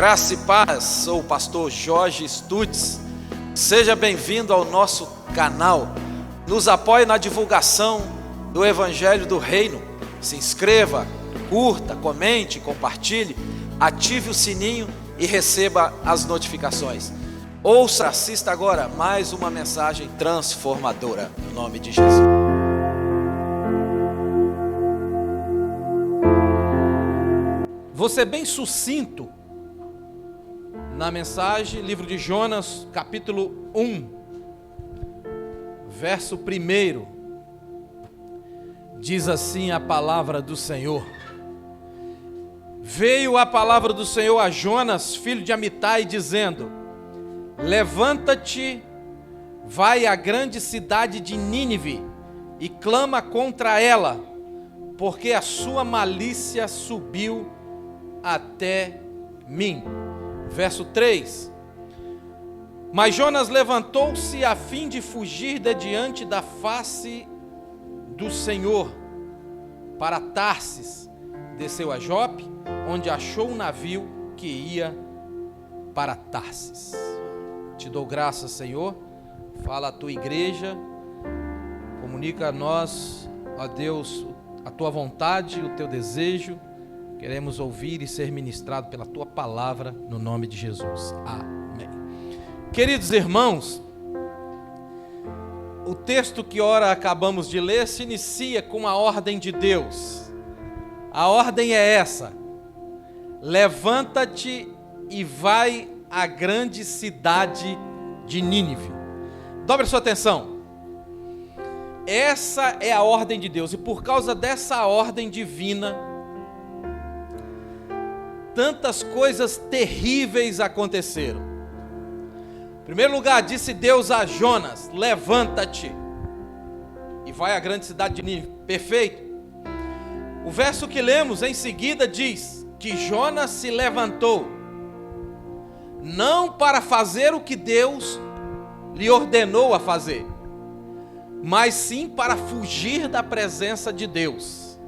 Graça e paz, sou o pastor Jorge Stutz. Seja bem-vindo ao nosso canal. Nos apoie na divulgação do Evangelho do Reino. Se inscreva, curta, comente, compartilhe, ative o sininho e receba as notificações. Ouça, assista agora mais uma mensagem transformadora, em nome de Jesus. Vou ser bem sucinto na mensagem, livro de Jonas, capítulo 1, verso 1. Diz assim a palavra do Senhor: Veio a palavra do Senhor a Jonas, filho de Amitai, dizendo: Levanta-te, vai à grande cidade de Nínive e clama contra ela, porque a sua malícia subiu até mim. Verso 3. Mas Jonas levantou-se a fim de fugir de diante da face do Senhor para Tarsis. Desceu a Jope, onde achou um navio que ia para Tarsis. Te dou graças, Senhor. Fala à tua igreja, comunica a nós, ó Deus, a tua vontade, o teu desejo. Queremos ouvir e ser ministrado pela tua palavra, no nome de Jesus. Amém. Queridos irmãos, o texto que ora acabamos de ler se inicia com a ordem de Deus. A ordem é essa: levanta-te e vai à grande cidade de Nínive. Dobre sua atenção. Essa é a ordem de Deus, e por causa dessa ordem divina, tantas coisas terríveis aconteceram. Em primeiro lugar, disse Deus a Jonas: levanta-te e vai à grande cidade de Nínive. Perfeito. O verso que lemos em seguida diz que Jonas se levantou, não para fazer o que Deus lhe ordenou a fazer, mas sim para fugir da presença de Deus.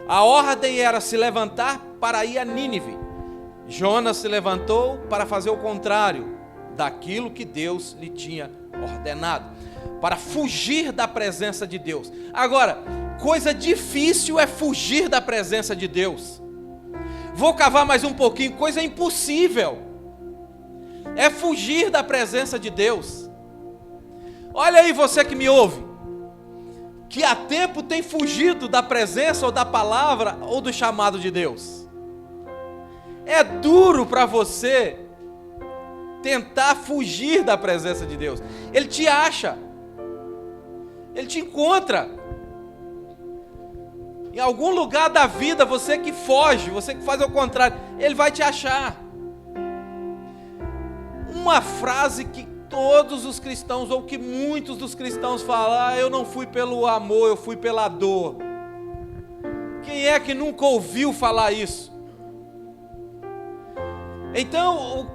A ordem era se levantar para ir a Nínive. Jonas se levantou para fazer o contrário daquilo que Deus lhe tinha ordenado, para fugir da presença de Deus. Agora, coisa difícil é fugir da presença de Deus. Vou cavar mais um pouquinho. Coisa impossível é fugir da presença de Deus. Olha aí, você que me ouve, que há tempo tem fugido da presença ou da palavra ou do chamado de Deus. É duro para você tentar fugir da presença de Deus. Ele te acha, ele te encontra. Em algum lugar da vida, você que foge, você que faz o contrário, ele vai te achar. Uma frase que todos os cristãos, ou que muitos dos cristãos falam: eu não fui pelo amor, eu fui pela dor. Quem é que nunca ouviu falar isso? Então,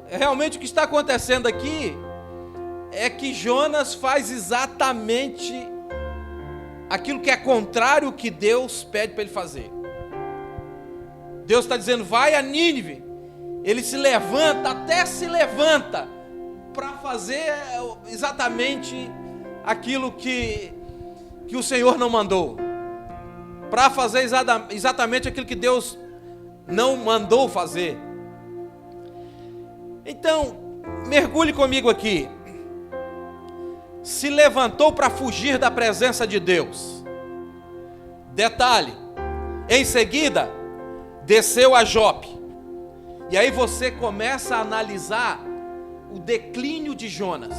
realmente o que está acontecendo aqui é que Jonas faz exatamente aquilo que é contrário ao que Deus pede para ele fazer. Deus está dizendo: vai a Nínive. Ele se levanta, até se levanta, para fazer exatamente aquilo que o Senhor não mandou, para fazer exatamente aquilo que Deus não mandou fazer. Então, mergulhe comigo aqui. Se levantou para fugir da presença de Deus. Detalhe: em seguida, desceu a Jope. E aí você começa a analisar o declínio de Jonas.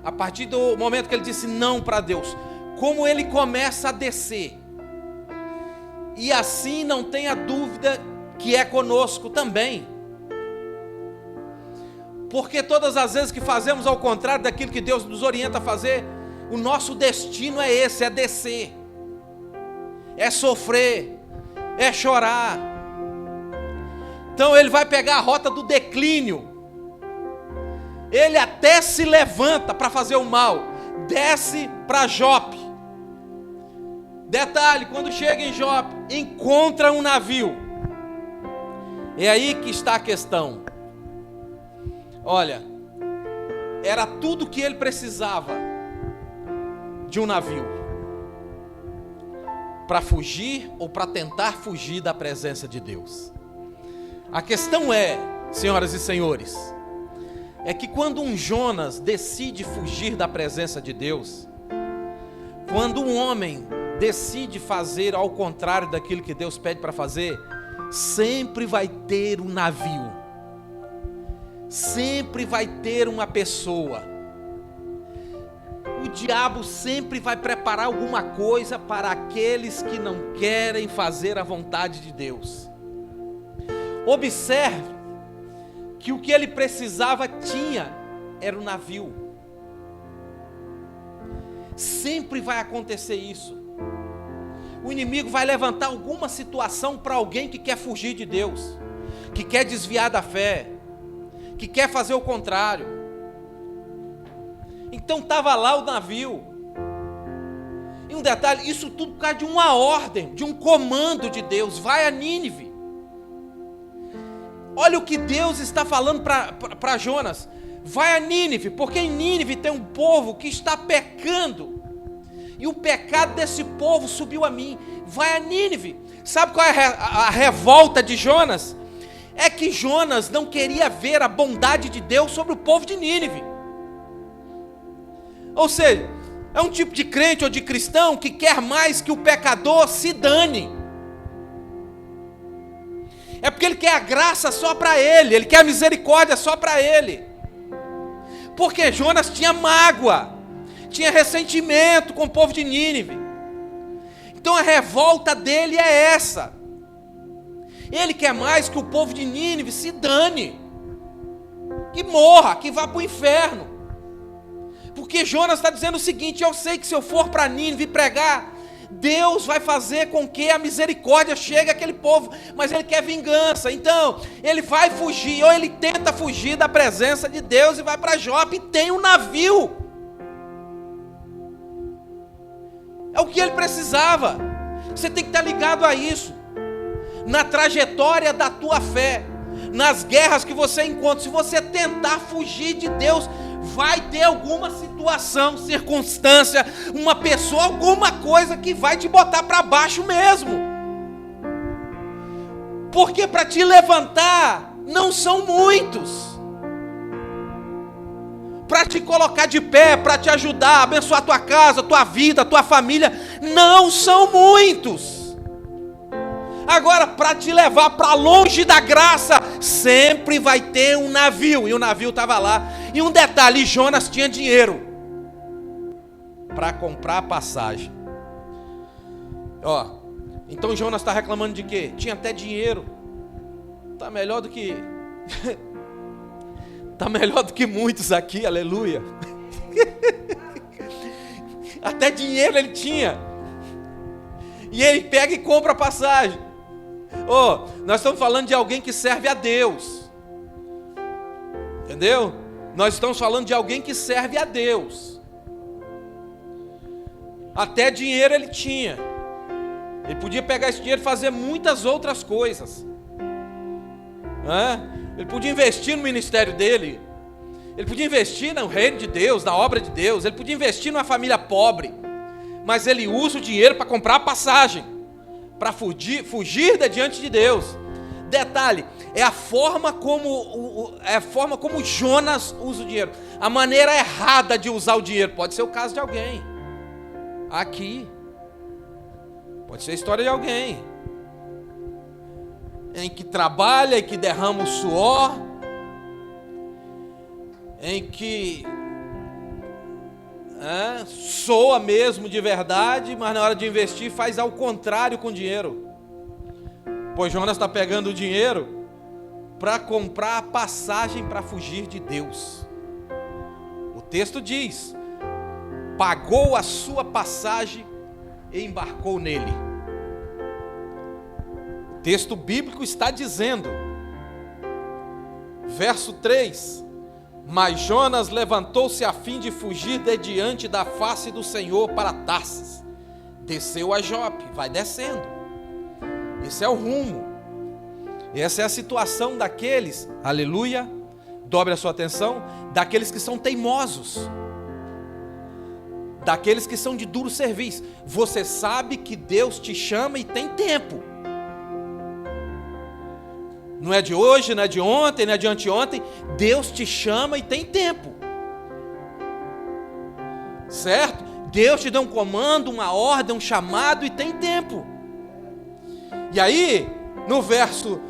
A partir do momento que ele disse não para Deus, como ele começa a descer. E assim, não tenha dúvida que é conosco também. Porque todas as vezes que fazemos ao contrário daquilo que Deus nos orienta a fazer, o nosso destino é esse: é descer, é sofrer, é chorar. Então ele vai pegar a rota do declínio. Ele até se levanta para fazer o mal, desce para Jope. Detalhe: quando chega em Jope, encontra um navio. É aí que está a questão. Olha, era tudo que ele precisava de um navio para fugir ou para tentar fugir da presença de Deus. A questão é, senhoras e senhores, é que quando um Jonas decide fugir da presença de Deus, quando um homem decide fazer ao contrário daquilo que Deus pede para fazer, sempre vai ter um navio, sempre vai ter uma pessoa. O diabo sempre vai preparar alguma coisa para aqueles que não querem fazer a vontade de Deus. Observe que o que ele precisava era o navio. Sempre vai acontecer isso. O inimigo vai levantar alguma situação para alguém que quer fugir de Deus, que quer desviar da fé, que quer fazer o contrário. Então estava lá o navio. E um detalhe, isso tudo por causa de uma ordem, de um comando de Deus. Vai a Nínive. Olha o que Deus está falando para Jonas. Vai a Nínive, porque em Nínive tem um povo que está pecando. E o pecado desse povo subiu a mim. Vai a Nínive. Sabe qual é a revolta de Jonas? É que Jonas não queria ver a bondade de Deus sobre o povo de Nínive. Ou seja, é um tipo de crente ou de cristão que quer mais que o pecador se dane. É porque ele quer a graça só para ele quer a misericórdia só para ele. Porque Jonas tinha mágoa, tinha ressentimento com o povo de Nínive. Então a revolta dele é essa. Ele quer mais que o povo de Nínive se dane, que morra, que vá para o inferno. Porque Jonas está dizendo o seguinte: eu sei que se eu for para Nínive pregar, Deus vai fazer com que a misericórdia chegue àquele povo, mas ele quer vingança. Então ele vai fugir, ou ele tenta fugir da presença de Deus e vai para Jope e tem um navio. É o que ele precisava. Você tem que estar ligado a isso. Na trajetória da tua fé, nas guerras que você encontra, se você tentar fugir de Deus, vai ter alguma situação, circunstância, uma pessoa, alguma coisa que vai te botar para baixo mesmo. Porque para te levantar não são muitos. Para te colocar de pé, para te ajudar, abençoar a tua casa, a tua vida, a tua família, não são muitos. Agora, para te levar para longe da graça, sempre vai ter um navio. E o navio estava lá. E um detalhe, Jonas tinha dinheiro para comprar a passagem. Então Jonas está reclamando de quê? Tinha até dinheiro. Está melhor do que... Está melhor do que muitos aqui, aleluia. Até dinheiro ele tinha. E ele pega e compra a passagem. Nós estamos falando de alguém que serve a Deus. Entendeu? Nós estamos falando de alguém que serve a Deus. Até dinheiro ele tinha. Ele podia pegar esse dinheiro e fazer muitas outras coisas. Ele podia investir no ministério dele. Ele podia investir no reino de Deus, na obra de Deus. Ele podia investir numa família pobre. Mas ele usa o dinheiro para comprar a passagem, para fugir de diante de Deus. Detalhe, é a forma como Jonas usa o dinheiro. A maneira errada de usar o dinheiro. Pode ser o caso de alguém aqui. Pode ser a história de alguém em que trabalha, em que derrama o suor, em que soa mesmo de verdade, mas na hora de investir faz ao contrário com o dinheiro. Pois Jonas está pegando o dinheiro para comprar a passagem para fugir de Deus. O texto diz: pagou a sua passagem e embarcou nele. O texto bíblico está dizendo, verso 3: mas Jonas levantou-se a fim de fugir de diante da face do Senhor para Tarsis. Desceu a Jope, vai descendo. Esse é o rumo. Essa é a situação daqueles, aleluia, dobre a sua atenção, daqueles que são teimosos, daqueles que são de duro serviço. Você sabe que Deus te chama e tem tempo. Não é de hoje, não é de ontem, não é de anteontem. Deus te chama e tem tempo. Certo? Deus te deu um comando, uma ordem, um chamado e tem tempo. E aí, no verso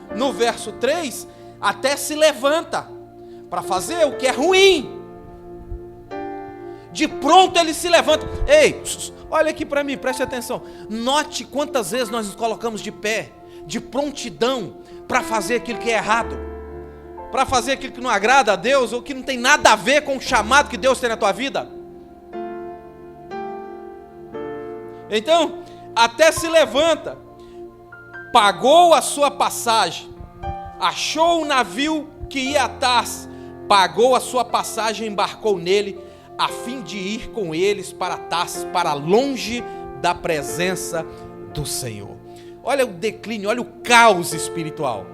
3, até se levanta para fazer o que é ruim. De pronto ele se levanta. Ei, olha aqui para mim, preste atenção. Note quantas vezes nós nos colocamos de pé, de prontidão, para fazer aquilo que é errado, para fazer aquilo que não agrada a Deus, ou que não tem nada a ver com o chamado que Deus tem na tua vida. Então, até se levanta, pagou a sua passagem, achou um navio que ia a Tarsis, pagou a sua passagem e embarcou nele, a fim de ir com eles para Tarsis, para longe da presença do Senhor. Olha o declínio, olha o caos espiritual.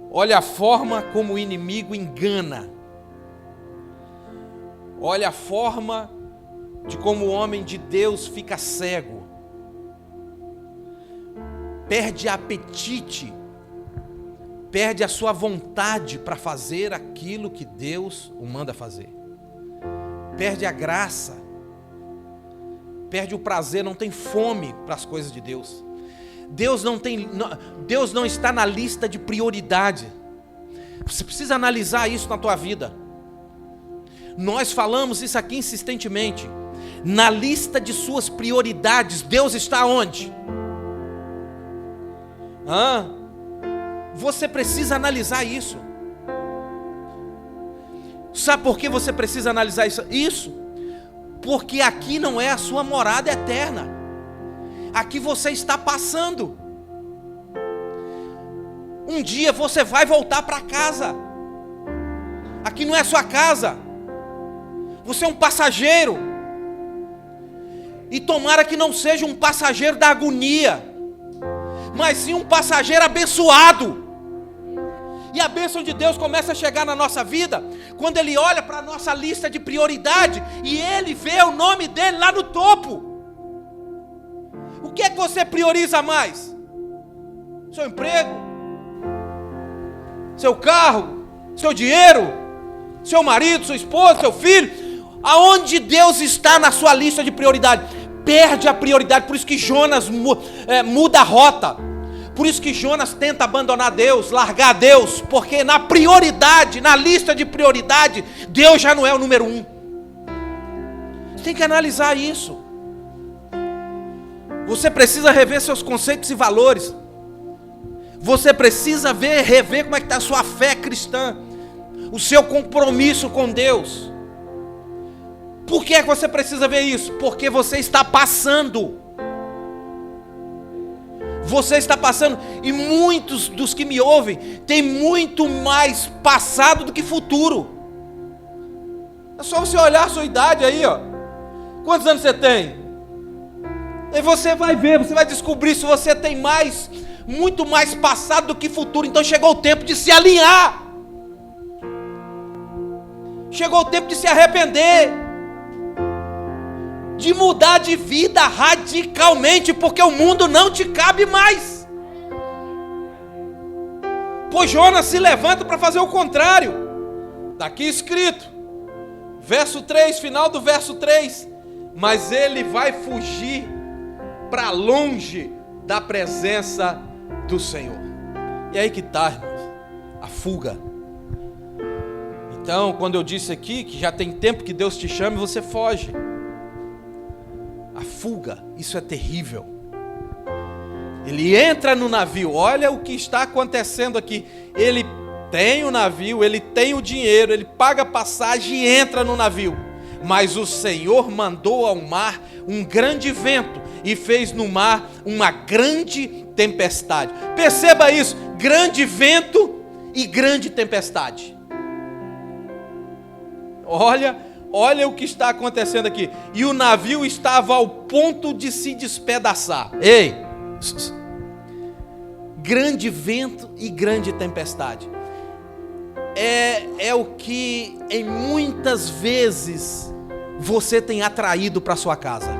Olha a forma como o inimigo engana. Olha a forma de como o homem de Deus fica cego. Perde apetite, perde a sua vontade para fazer aquilo que Deus o manda fazer. Perde a graça, perde o prazer, não tem fome para as coisas de Deus. Deus não está na lista de prioridade. Você precisa analisar isso na tua vida. Nós falamos isso aqui insistentemente. Na lista de suas prioridades, Deus está onde? Você precisa analisar isso. Sabe por que você precisa analisar isso? Porque aqui não é a sua morada eterna. Aqui você está passando. Um dia você vai voltar para casa. Aqui não é sua casa. Você é um passageiro. E tomara que não seja um passageiro da agonia, mas sim um passageiro abençoado. E a bênção de Deus começa a chegar na nossa vida quando Ele olha para a nossa lista de prioridade e Ele vê o nome dele lá no topo. O que é que você prioriza mais? Seu emprego? Seu carro? Seu dinheiro? Seu marido, sua esposa, seu filho? Aonde Deus está na sua lista de prioridade? Perde a prioridade. Por isso que Jonas muda a rota. Por isso que Jonas tenta abandonar Deus, largar Deus, porque na prioridade, na lista de prioridade, Deus já não é o número 1. Você tem que analisar isso. Você precisa rever seus conceitos e valores. Você precisa rever como é que está a sua fé cristã, o seu compromisso com Deus. Por que é que você precisa ver isso? Porque você está passando. Você está passando. E muitos dos que me ouvem têm muito mais passado do que futuro. É só você olhar a sua idade aí, ó. Quantos anos você tem? E você vai ver, você vai descobrir se você tem muito mais passado do que futuro. Então chegou o tempo de se alinhar. Chegou o tempo de se arrepender, de mudar de vida radicalmente, porque o mundo não te cabe mais. Pois Jonas se levanta para fazer o contrário. Está aqui escrito, verso 3, final do verso 3. Mas ele vai fugir para longe da presença do Senhor. E aí que está, irmãos, a fuga. Então, quando eu disse aqui que já tem tempo que Deus te chama e você foge. A fuga, isso é terrível. Ele entra no navio, olha o que está acontecendo aqui. Ele tem o navio, ele tem o dinheiro, ele paga a passagem e entra no navio. Mas o Senhor mandou ao mar um grande vento e fez no mar uma grande tempestade. Perceba isso, grande vento e grande tempestade. Olha o que está acontecendo aqui. E o navio estava ao ponto de se despedaçar. Ei! grande vento e grande tempestade. É o que em muitas vezes você tem atraído para sua casa.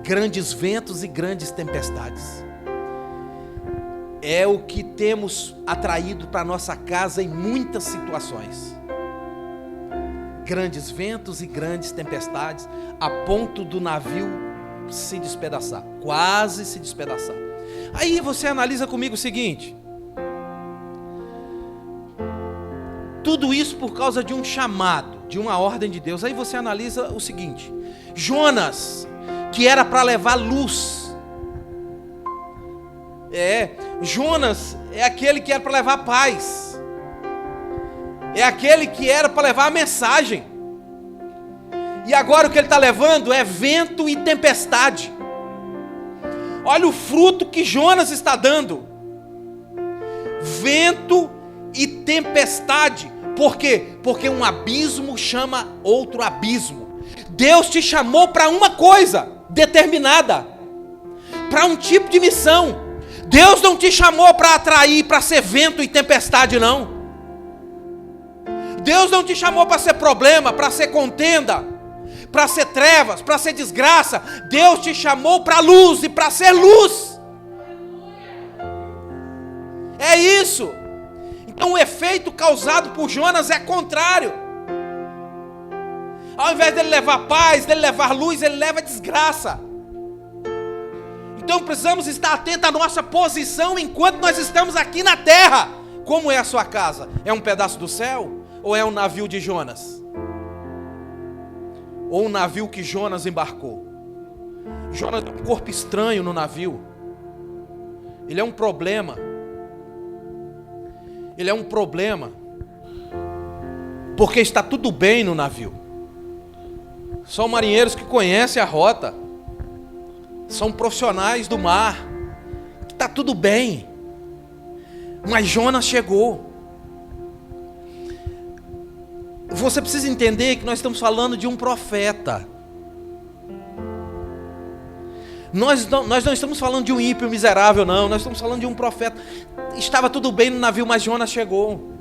Grandes ventos e grandes tempestades. É o que temos atraído para nossa casa em muitas situações. Grandes ventos e grandes tempestades, a ponto do navio se despedaçar, quase se despedaçar. Aí você analisa comigo o seguinte: tudo isso por causa de um chamado, de uma ordem de Deus. Aí você analisa o seguinte: Jonas, que era para levar luz. Jonas é aquele que era para levar paz. É aquele que era para levar a mensagem. E agora o que ele está levando é vento e tempestade. Olha o fruto que Jonas está dando. Vento e tempestade. Por quê? Porque um abismo chama outro abismo. Deus te chamou para uma coisa determinada, para um tipo de missão. Deus não te chamou para atrair, para ser vento e tempestade, não. Deus não te chamou para ser problema, para ser contenda, para ser trevas, para ser desgraça. Deus te chamou para luz e para ser luz. É isso. Então o efeito causado por Jonas é contrário. Ao invés dele levar paz, dele levar luz, ele leva desgraça. Então precisamos estar atentos à nossa posição enquanto nós estamos aqui na terra. Como é a sua casa? É um pedaço do céu? Ou é um navio de Jonas? Ou um navio que Jonas embarcou? Jonas é um corpo estranho no navio. Ele é um problema. Ele é um problema. Porque está tudo bem no navio. São marinheiros que conhecem a rota. São profissionais do mar. Está tudo bem. Mas Jonas chegou. Você precisa entender que nós estamos falando de um profeta. Nós não estamos falando de um ímpio miserável, não. Nós estamos falando de um profeta. Estava tudo bem no navio, mas Jonas chegou.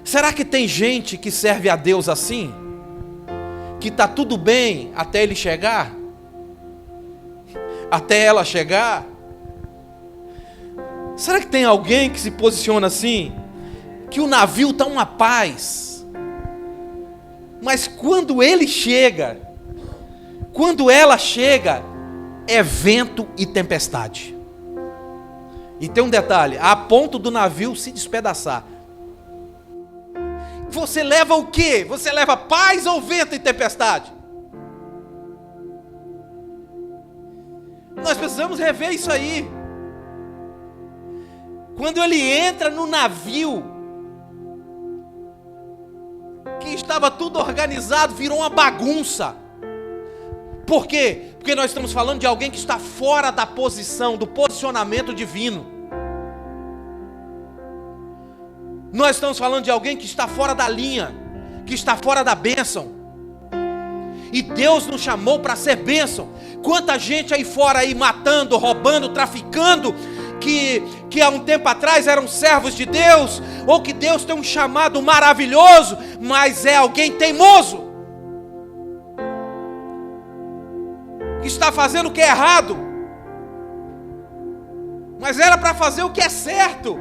Será que tem gente que serve a Deus assim? Que está tudo bem até ele chegar? Até ela chegar? Será que tem alguém que se posiciona assim? Que o navio está uma paz. Mas quando ele chega, quando ela chega, é vento e tempestade. E tem um detalhe: a ponto do navio se despedaçar. Você leva o quê? Você leva paz ou vento e tempestade? Nós precisamos rever isso aí. Quando ele entra no navio, que estava tudo organizado, virou uma bagunça. Por quê? Porque nós estamos falando de alguém que está fora da posição, do posicionamento divino. Nós estamos falando de alguém que está fora da linha, que está fora da bênção. E Deus nos chamou para ser bênção. Quanta gente aí fora aí matando, roubando, traficando, que há um tempo atrás eram servos de Deus, ou que Deus tem um chamado maravilhoso, mas é alguém teimoso, que está fazendo o que é errado, mas era para fazer o que é certo.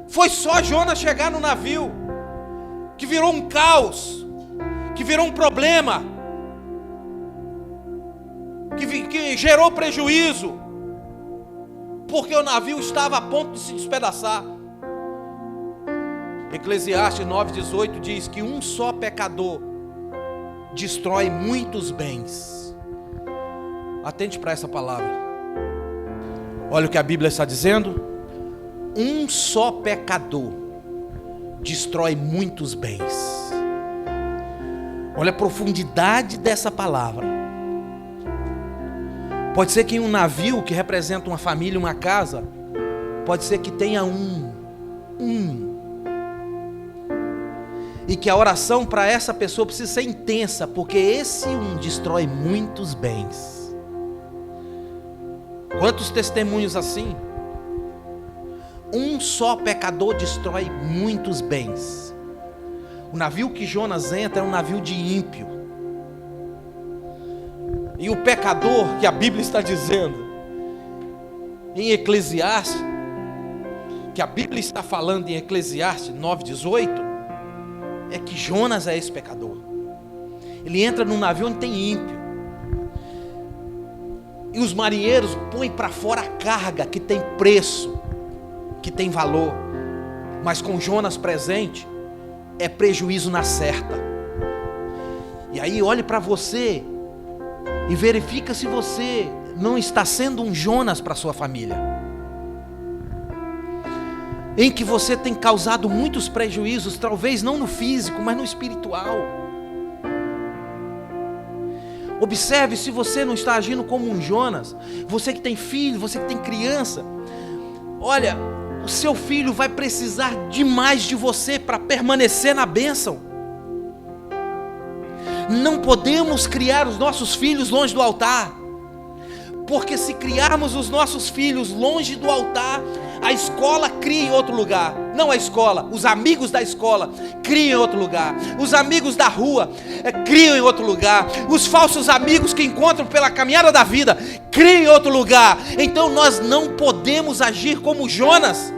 Foi só Jonas chegar no navio, que virou um caos, que virou um problema, que gerou prejuízo, porque o navio estava a ponto de se despedaçar. Eclesiastes 9:18 diz que um só pecador destrói muitos bens. Atente para essa palavra. Olha o que a Bíblia está dizendo. Um só pecador destrói muitos bens. Olha a profundidade dessa palavra. Pode ser que em um navio que representa uma família, uma casa, pode ser que tenha um. E que a oração para essa pessoa precisa ser intensa, porque esse um destrói muitos bens. Quantos testemunhos assim? Um só pecador destrói muitos bens. O navio que Jonas entra é um navio de ímpio. E o pecador que a Bíblia está dizendo em Eclesiastes, que a Bíblia está falando em Eclesiastes 9:18, é que Jonas é esse pecador. Ele entra num navio onde tem ímpio. E os marinheiros põem para fora a carga que tem preço, que tem valor. Mas com Jonas presente, é prejuízo na certa. E aí olhe para você e verifica se você não está sendo um Jonas para sua família, em que você tem causado muitos prejuízos, talvez não no físico, mas no espiritual. Observe se você não está agindo como um Jonas. Você que tem filho, você que tem criança, olha, o seu filho vai precisar demais de você para permanecer na bênção. Não podemos criar os nossos filhos longe do altar, porque se criarmos os nossos filhos longe do altar, a escola cria em outro lugar. Não a escola, os amigos da escola criam em outro lugar. Os amigos da rua criam em outro lugar. Os falsos amigos que encontram pela caminhada da vida criam em outro lugar. Então nós não podemos agir como Jonas,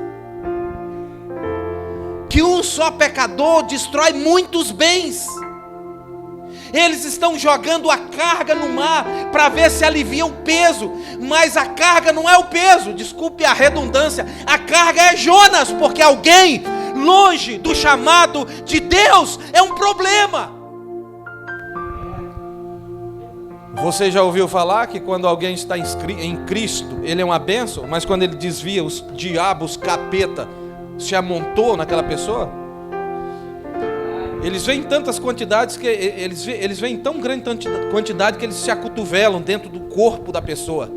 que um só pecador destrói muitos bens. Eles estão jogando a carga no mar para ver se alivia o peso, mas a carga não é o peso, desculpe a redundância, a carga é Jonas, porque alguém longe do chamado de Deus é um problema. Você já ouviu falar que quando alguém está em Cristo, ele é uma bênção, mas quando ele desvia, os diabos, capeta, se amontou naquela pessoa? Eles veem tantas quantidades que eles veem tão grande quantidade que eles se acotovelam dentro do corpo da pessoa,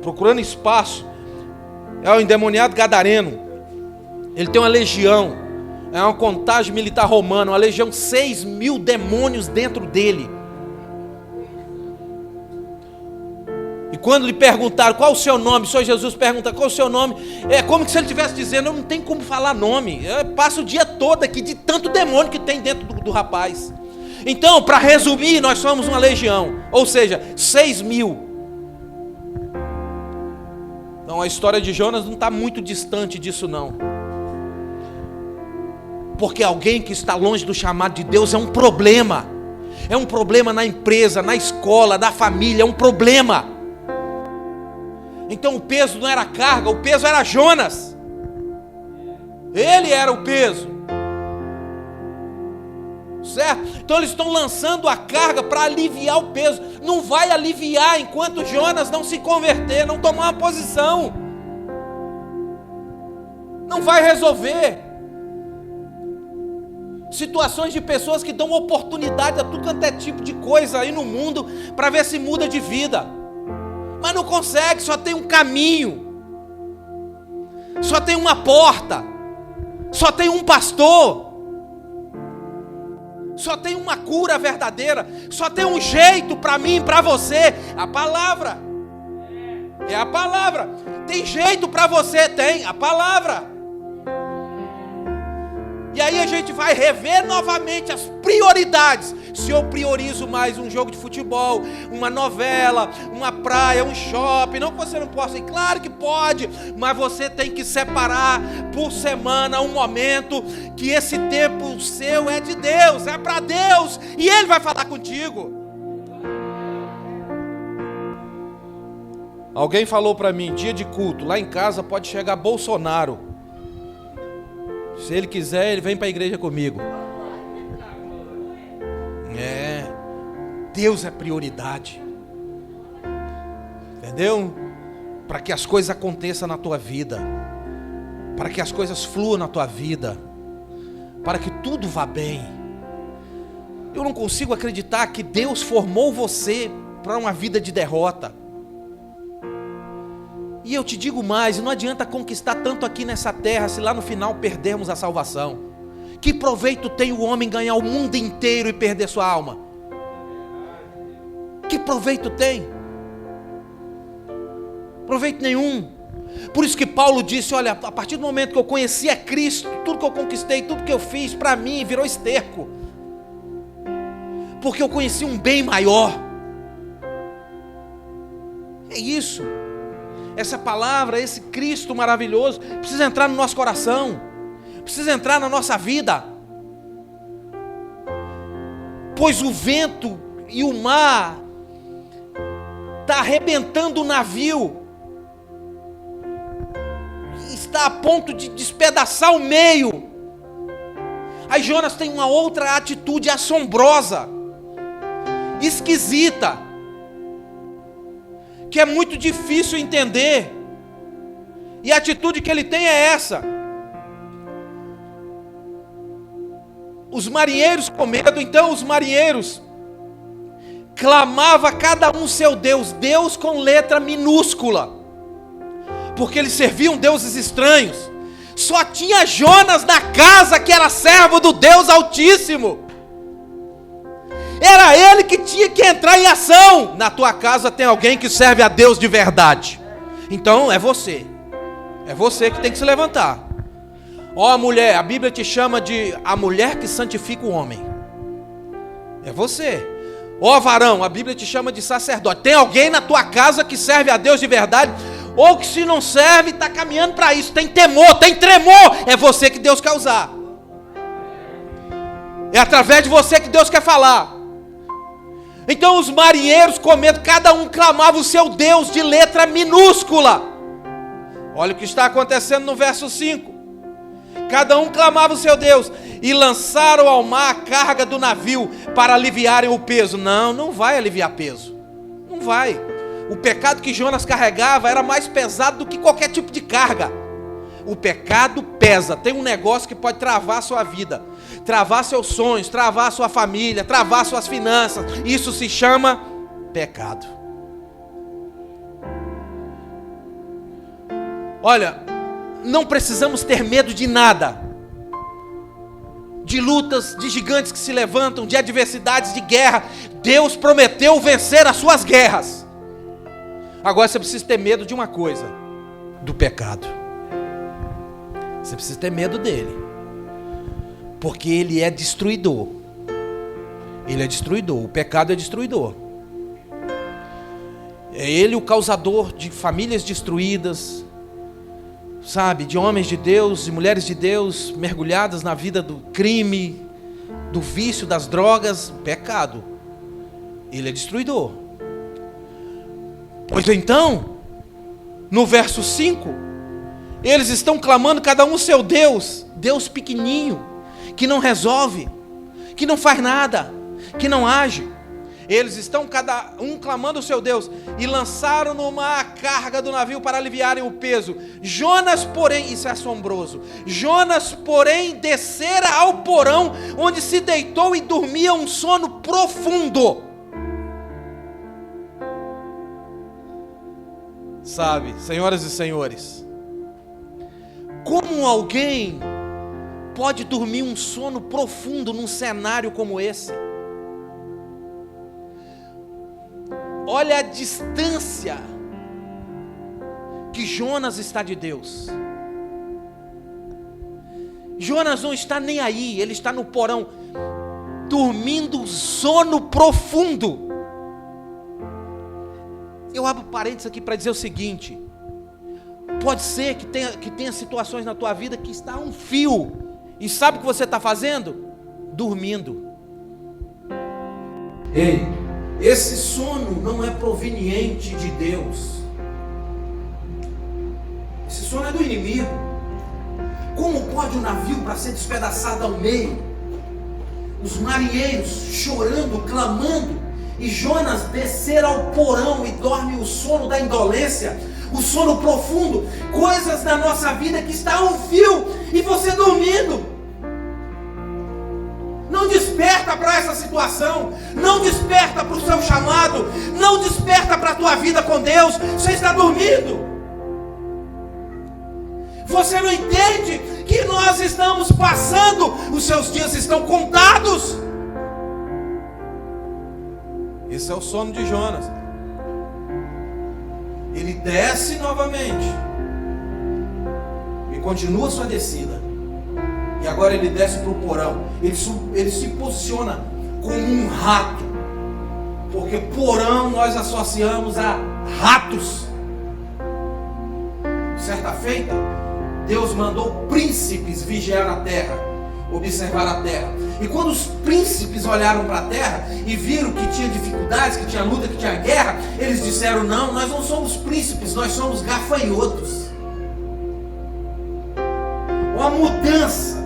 procurando espaço. É o endemoniado gadareno. Ele tem uma legião, é uma contagem militar romana, uma legião, 6.000 demônios dentro dele. E quando lhe perguntaram qual o seu nome, o Senhor Jesus pergunta qual o seu nome, é como se ele estivesse dizendo: eu não tenho como falar nome, eu passo o dia todo aqui de tanto demônio que tem dentro do rapaz. Então, para resumir, nós somos uma legião, ou seja, 6.000. Então a história de Jonas não está muito distante disso não, porque alguém que está longe do chamado de Deus é um problema. É um problema na empresa, na escola, na família, é um problema. Então o peso não era a carga, o peso era Jonas. Ele era o peso, certo? Então eles estão lançando a carga para aliviar o peso. Não vai aliviar enquanto Jonas não se converter, não tomar uma posição. Não vai resolver. Situações de pessoas que dão oportunidade a tudo quanto é tipo de coisa aí no mundo para ver se muda de vida, mas não consegue. Só tem um caminho, só tem uma porta, só tem um pastor, só tem uma cura verdadeira, só tem um jeito para mim e para você: a palavra. É a palavra. Tem jeito para você? Tem a palavra. E aí a gente vai rever novamente as prioridades. Se eu priorizo mais um jogo de futebol, uma novela, uma praia, um shopping, não que você não possa ir, claro que pode, mas você tem que separar por semana um momento que esse tempo seu é de Deus, é para Deus, e Ele vai falar contigo. Alguém falou para mim, dia de culto, lá em casa pode chegar Bolsonaro. Se ele quiser, ele vem para a igreja comigo. Deus é prioridade. Entendeu? Para que as coisas aconteçam na tua vida, para que as coisas fluam na tua vida, para que tudo vá bem. Eu não consigo acreditar que Deus formou você para uma vida de derrota. E eu te digo mais, não adianta conquistar tanto aqui nessa terra se lá no final perdermos a salvação. Que proveito tem o homem ganhar o mundo inteiro e perder sua alma? Que proveito tem? Proveito nenhum. Por isso que Paulo disse, olha, a partir do momento que eu conheci a Cristo, tudo que eu conquistei, tudo que eu fiz, para mim, virou esterco. Porque eu conheci um bem maior. É isso. Essa palavra, esse Cristo maravilhoso, precisa entrar no nosso coração. Precisa entrar na nossa vida. Pois o vento e o mar está arrebentando o navio. Está a ponto de despedaçar o meio. Aí Jonas tem uma outra atitude assombrosa, esquisita, que é muito difícil entender. E a atitude que ele tem é essa. Os marinheiros com medo, então os marinheiros clamavam cada um seu Deus, Deus com letra minúscula, porque eles serviam deuses estranhos. Só tinha Jonas na casa que era servo do Deus Altíssimo. Era ele que tinha que entrar em ação. Na tua casa tem alguém que serve a Deus de verdade. Então é você. É você que tem que se levantar. Ó mulher, a Bíblia te chama de a mulher que santifica o homem. É você. Ó varão, a Bíblia te chama de sacerdote. Tem alguém na tua casa que serve a Deus de verdade? Ou que se não serve, está caminhando para isso. Tem temor, tem tremor. É você que Deus quer usar. É através de você que Deus quer falar. Então os marinheiros com medo, cada um clamava o seu Deus de letra minúscula. Olha o que está acontecendo no verso 5. Cada um clamava o seu Deus e lançaram ao mar a carga do navio para aliviarem o peso. Não, não vai aliviar peso. Não vai. O pecado que Jonas carregava era mais pesado do que qualquer tipo de carga. O pecado pesa. Tem um negócio que pode travar a sua vida, travar seus sonhos, travar a sua família, travar suas finanças. Isso se chama pecado. Olha, não precisamos ter medo de nada. De lutas, de gigantes que se levantam, de adversidades, de guerra. Deus prometeu vencer as suas guerras. Agora você precisa ter medo de uma coisa: do pecado. Você precisa ter medo dele, porque ele é destruidor. Ele é destruidor, o pecado é destruidor. É ele o causador de famílias destruídas, sabe, de homens de Deus e mulheres de Deus mergulhadas na vida do crime, do vício, das drogas. Pecado, ele é destruidor. Pois então, no verso 5, eles estão clamando cada um seu Deus, Deus pequenininho, que não resolve, que não faz nada, que não age. Eles estão cada um clamando o seu Deus e lançaram no mar a carga do navio para aliviarem o peso. Jonas, porém, isso é assombroso, Jonas, porém, descera ao porão, onde se deitou e dormia um sono profundo. Sabe, senhoras e senhores, como alguém pode dormir um sono profundo num cenário como esse? Olha a distância que Jonas está de Deus. Jonas não está nem aí, ele está no porão, dormindo sono profundo. Eu abro parênteses aqui para dizer o seguinte: pode ser que tenha situações na tua vida que está a um fio, e sabe o que você está fazendo? Dormindo. Ei, esse sono não é proveniente de Deus. Esse sono é do inimigo. Como pode um navio para ser despedaçado ao meio? Os marinheiros chorando, clamando, e Jonas descer ao porão e dorme o sono da indolência, o sono profundo. Coisas na nossa vida que está a um fio e você dormindo. Não desperta para essa situação, não desperta para o seu chamado, não desperta para a tua vida com Deus. Você está dormindo. Você não entende que nós estamos passando, os seus dias estão contados. Esse é o sono de Jonas. Ele Ele desce novamente e continua sua descida. E agora ele desce para o porão. Ele se posiciona como um rato, porque porão nós associamos a ratos. Certa feita, Deus mandou príncipes vigiar a terra, observar a terra. E quando os príncipes olharam para a terra e viram que tinha dificuldades, que tinha luta, que tinha guerra, eles disseram: não, nós não somos príncipes, nós somos gafanhotos. Uma mudança,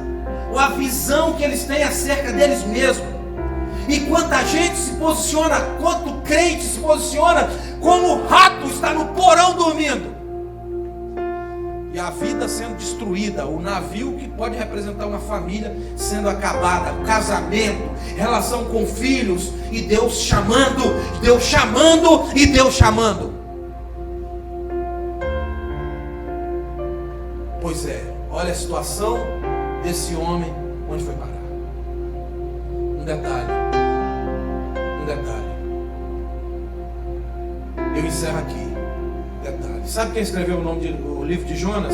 uma visão que eles têm acerca deles mesmos. E quanta gente se posiciona, quanto crente se posiciona como o rato está no porão dormindo. E a vida sendo destruída, o navio que pode representar uma família sendo acabada, casamento, relação com filhos, e Deus chamando, Deus chamando e Deus chamando. Pois é, olha a situação desse homem, onde foi parar. Um detalhe. Eu encerro aqui. Detalhe. Sabe quem escreveu o livro de Jonas?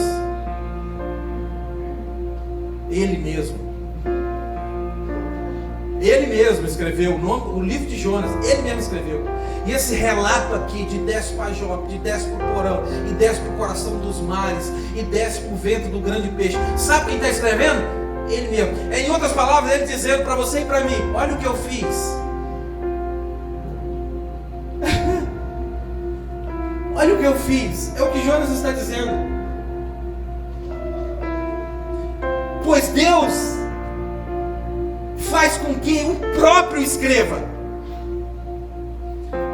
Ele mesmo. Ele mesmo escreveu o livro de Jonas. Ele mesmo escreveu. E esse relato aqui de desce para Jope, de desce para o porão, e desce para o coração dos mares, e desce para o ventre do grande peixe. Sabe quem está escrevendo? Ele mesmo. Em outras palavras, ele dizendo para você e para mim: olha o que eu fiz. Olha o que eu fiz. É o que Jonas está dizendo. Pois Deus faz com que o próprio escreva.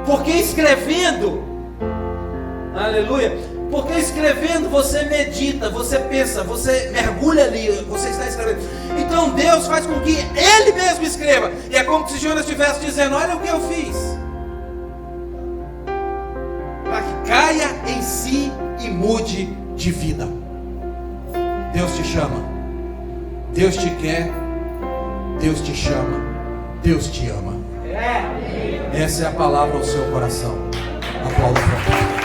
Porque escrevendo, aleluia, porque escrevendo você medita, você pensa, você mergulha ali, você está escrevendo. Então Deus faz com que Ele mesmo escreva. E é como se Jonas estivesse dizendo: olha o que eu fiz. Para que caia em si e mude de vida. Deus te chama, Deus te quer, Deus te chama, Deus te ama. Essa é a palavra ao seu coração. Aplauda.